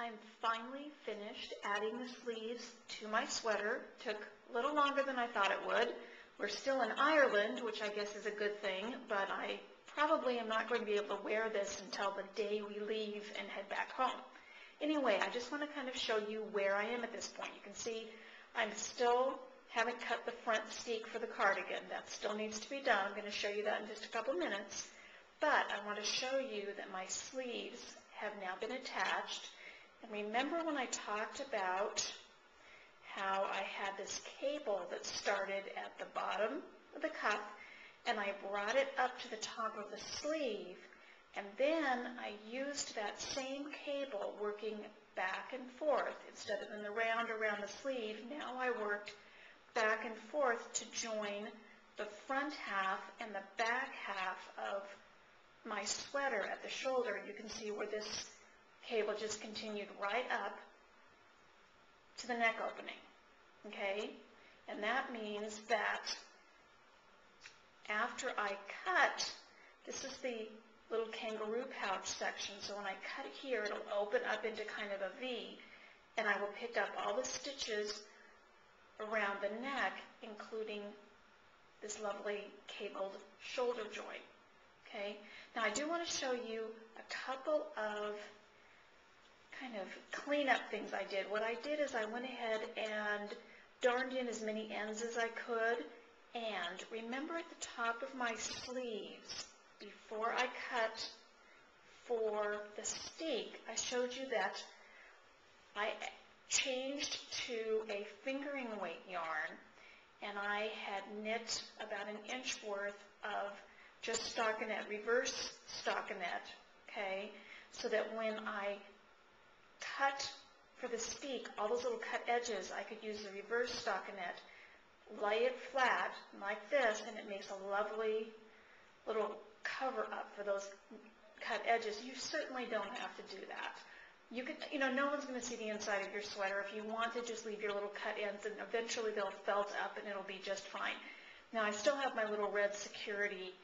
I'm finally finished adding the sleeves to my sweater. Took a little longer than I thought it would. We're still in Ireland, which I guess is a good thing, but I probably am not going to be able to wear this until the day we leave and head back home. Anyway, I just want to kind of show you where I am at this point. You can see I'm still haven't cut the front steek for the cardigan. That still needs to be done. I'm going to show you that in just a couple minutes. But I want to show you that my sleeves have now been attached. And remember when I talked about how I had this cable that started at the bottom of the cuff and I brought it up to the top of the sleeve, and then I used that same cable working back and forth. Instead of in the round around the sleeve, now I worked back and forth to join the front half and the back half of my sweater at the shoulder. You can see where this cable just continued right up to the neck opening, okay? And that means that after I cut, this is the little kangaroo pouch section, so when I cut here, it'll open up into kind of a V, and I will pick up all the stitches around the neck, including this lovely cabled shoulder joint, okay? Now I do want to show you a couple of kind of cleanup things I did. What I did is I went ahead and darned in as many ends as I could, and remember at the top of my sleeves, before I cut for the steek, I showed you that I changed to a fingering weight yarn, and I had knit about an inch worth of just stockinette, reverse stockinette, okay, so that when I cut for the steek, all those little cut edges, I could use the reverse stockinette, lay it flat like this, and it makes a lovely little cover up for those cut edges. You certainly don't have to do that. You could, no one's going to see the inside of your sweater. If you want to, just leave your little cut ends, and eventually they'll felt up, and it'll be just fine. Now, I still have my little red security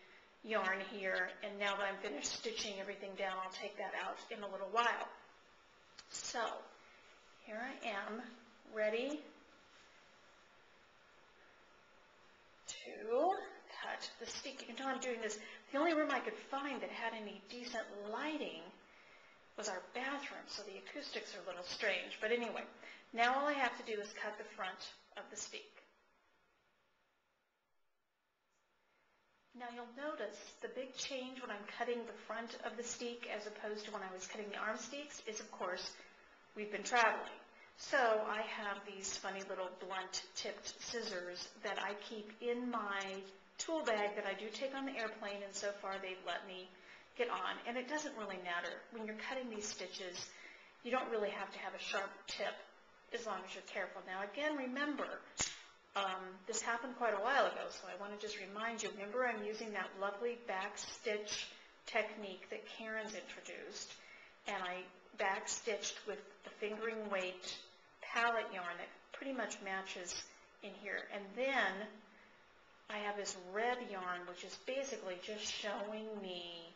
yarn here, and now that I'm finished stitching everything down, I'll take that out in a little while. So, here I am, ready to cut the steek. You can tell I'm doing this. The only room I could find that had any decent lighting was our bathroom, so the acoustics are a little strange. But anyway, now all I have to do is cut the front of the steek. Now you'll notice the big change when I'm cutting the front of the steek as opposed to when I was cutting the arm steeks is, of course, we've been traveling. So I have these funny little blunt-tipped scissors that I keep in my tool bag that I do take on the airplane, and so far they've let me get on. And it doesn't really matter. When you're cutting these stitches, you don't really have to have a sharp tip as long as you're careful. Now again, remember, this happened quite a while ago, so I want to just remind you, remember I'm using that lovely back stitch technique that Karen's introduced, and I back stitched with the fingering weight palette yarn that pretty much matches in here. And then I have this red yarn, which is basically just showing me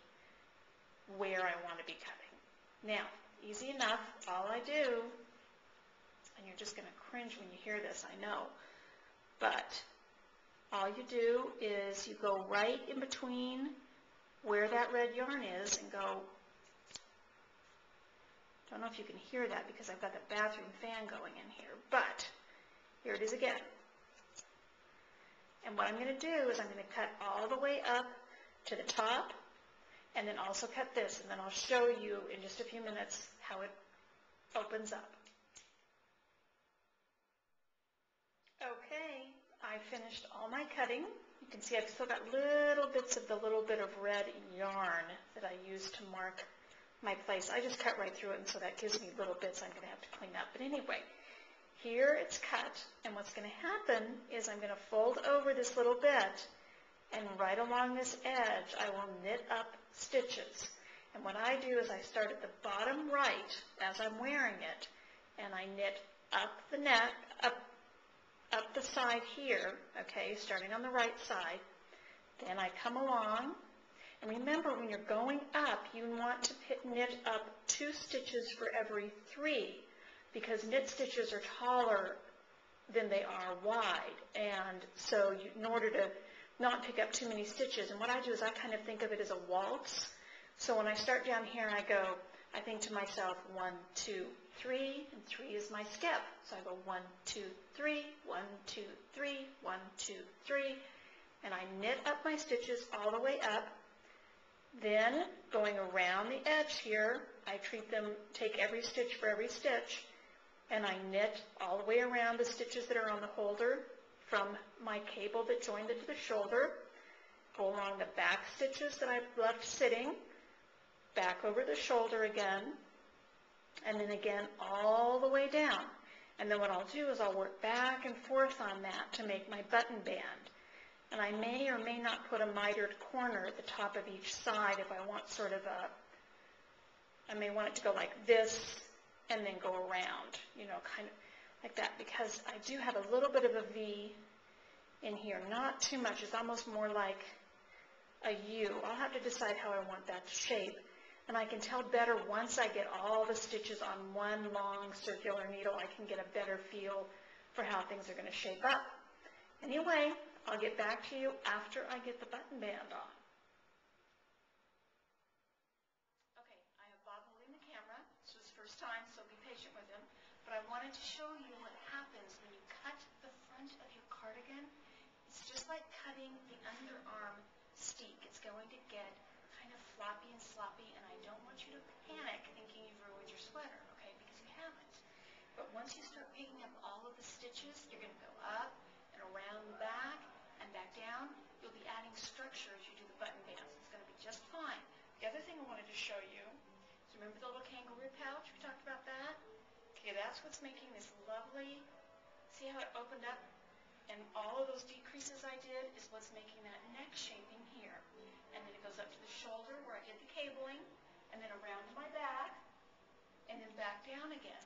where I want to be cutting. Now, easy enough, all I do, and you're just going to cringe when you hear this, I know, but all you do is you go right in between where that red yarn is and go, don't know if you can hear that because I've got the bathroom fan going in here, but here it is again. And what I'm going to do is I'm going to cut all the way up to the top, and then also cut this, and then I'll show you in just a few minutes how it opens up. Okay, I finished all my cutting. You can see I've still got little bits of the little bit of red yarn that I used to mark my place. I just cut right through it, and so that gives me little bits I'm going to have to clean up. But anyway, here it's cut, and what's going to happen is I'm going to fold over this little bit, and right along this edge I will knit up stitches. And what I do is I start at the bottom right as I'm wearing it, and I knit up the neck, up the side here, okay, starting on the right side. Then I come along, And remember, when you're going up, you want to knit up 2 stitches for every 3, because knit stitches are taller than they are wide. And so in order to not pick up too many stitches, and what I do is I kind of think of it as a waltz. So when I start down here, I think to myself, 1, 2, 3, and 3 is my skip. So I go 1, 2, 3, 1, 2, 3, 1, 2, 3, and I knit up my stitches all the way up. Then, going around the edge here, I take every stitch for every stitch, and I knit all the way around the stitches that are on the holder from my cable that joined it to the shoulder, go along the back stitches that I've left sitting, back over the shoulder again, and then again all the way down. And then what I'll do is I'll work back and forth on that to make my button band. And I may or may not put a mitered corner at the top of each side if I want sort of I may want it to go like this and then go around, kind of like that, because I do have a little bit of a V in here, not too much. It's almost more like a U. I'll have to decide how I want that to shape. And I can tell better once I get all the stitches on one long circular needle. I can get a better feel for how things are going to shape up. Anyway, I'll get back to you after I get the button band on. Okay, I have Bob holding the camera. This was his first time, so be patient with him. But I wanted to show you what happens when you cut the front of your cardigan. It's just like cutting the underarm steek. It's going to get kind of floppy and sloppy, and I don't want you to panic thinking you've ruined your sweater, okay, because you haven't. But once you start picking up all of the stitches, you're going to go up and around the back and back down. You'll be adding structure as you do the button bands. It's going to be just fine. The other thing I wanted to show you is, remember the little kangaroo pouch? We talked about that? Okay, that's what's making this lovely, see how it opened up? And all of those decreases I did is what's making that neck shaping here. And then it goes up to the shoulder where I did the cabling, and then around my back, and then back down again.